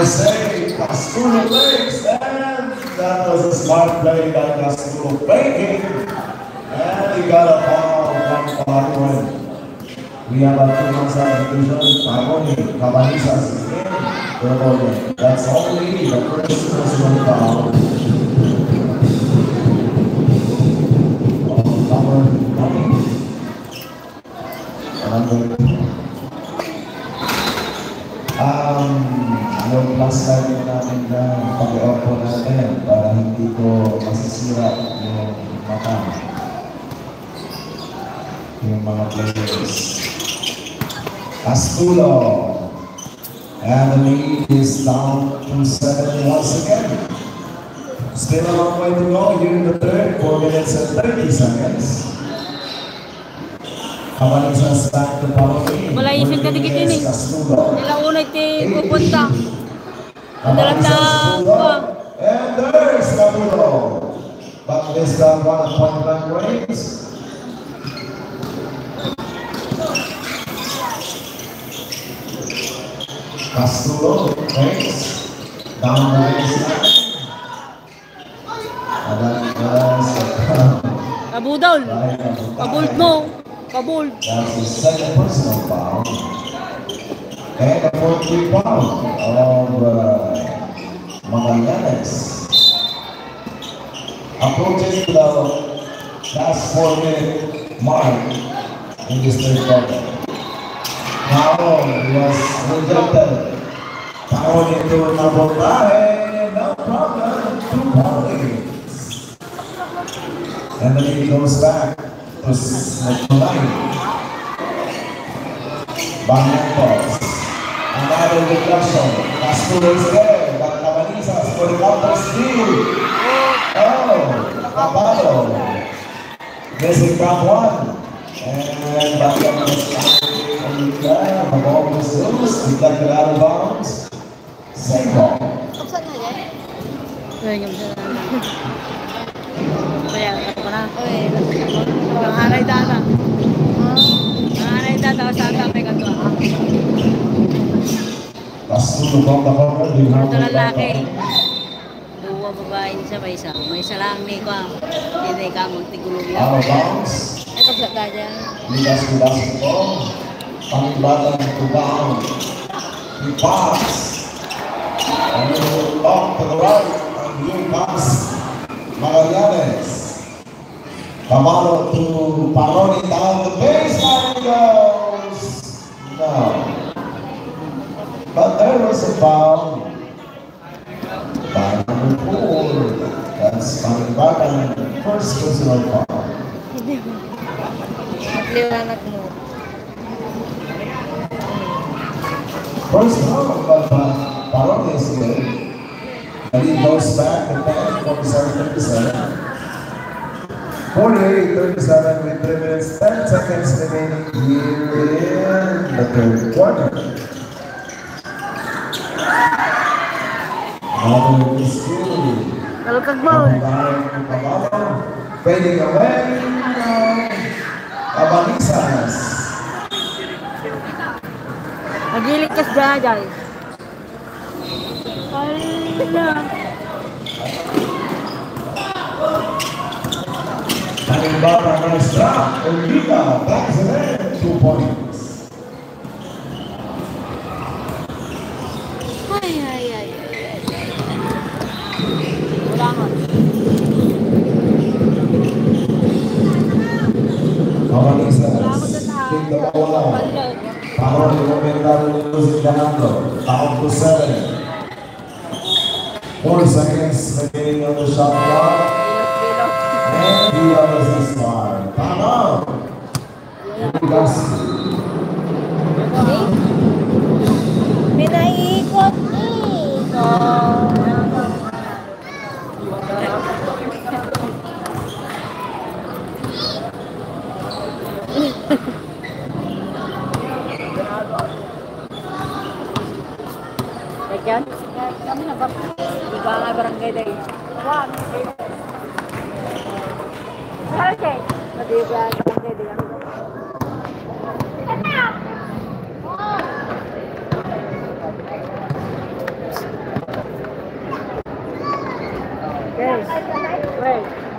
say Castulo plays, and that was a smart play by Castulo faking, and he got a foul from Palawan. We have a 2-1 substitution. Pagoni, Cabanizas is in the ball. That's only the first personal foul. Yung last time namin na pag-off po natin para hindi ko masisira yung mata yung mga players. Castulo, and the lead is down to 7 once again. Still a long way to go here in the third, 4 minutes and 30 seconds. Cabanizas back to Palawan. Wala isip ka dikit yun eh. Nila unay ti pupunta. Dalanda pa. And there's Castulo. But this time 1 point blank range. Castulo takes down the baseline. Kabudol. Kabult mo. Kabult. That's his second personal foul. And a 4-3 foul of Magallanes. Approaching the last 4-minute mark in this third quarter. Now he was rejected. Down into Nabotahe, no problem, 2 points. And then he goes back to Metronine. Bangladesh. Another deflection. Castulo is there, but Cabanizas for the counter steal. Oh, Capado. Missing from 1. And Bangladesh mag-open Zeus, deflected out of bounds. Same ball. Buksan na yan? Kaya ako na. Nanganay data. Nanganay data ako sa atapay ka to. Castulo from the corner. Ito lalaki. Dua babae siya, may isa lang ni ko. Hindi ka magtigulong yan. Out of bounds. Ito sa kanya. Ligas to basketball. Pangibatan to bound. He pass. And he will lock to the right. And here comes Magallanes. Camaro to Paroni down the baseline goes. No. But there was a foul. By number 4. That's Pangibatan. First personal foul. Liwanag mo. First foul, but Paroni is good. And he goes back to 47-37. 48-37 with 3 minutes, 10 seconds remaining here in the third quarter. Another is good. Kalukag mo. Fading away. Cabanizas. Nagilig ka sa guys. Ala. Panimbara Maestra. Olvida. That's it. 2 points. Ay. Wala nga. Cabanizas. Take the ball out. Power to Momentary losing Ganando. Down to 7. 4 seconds remaining on the shot clock. And he was this one. Time out. Pinaikot yan? Kami na ba? Di ba nga barangay dahil? Wala, okay. Di ba barangay dahil? Okay. Wait.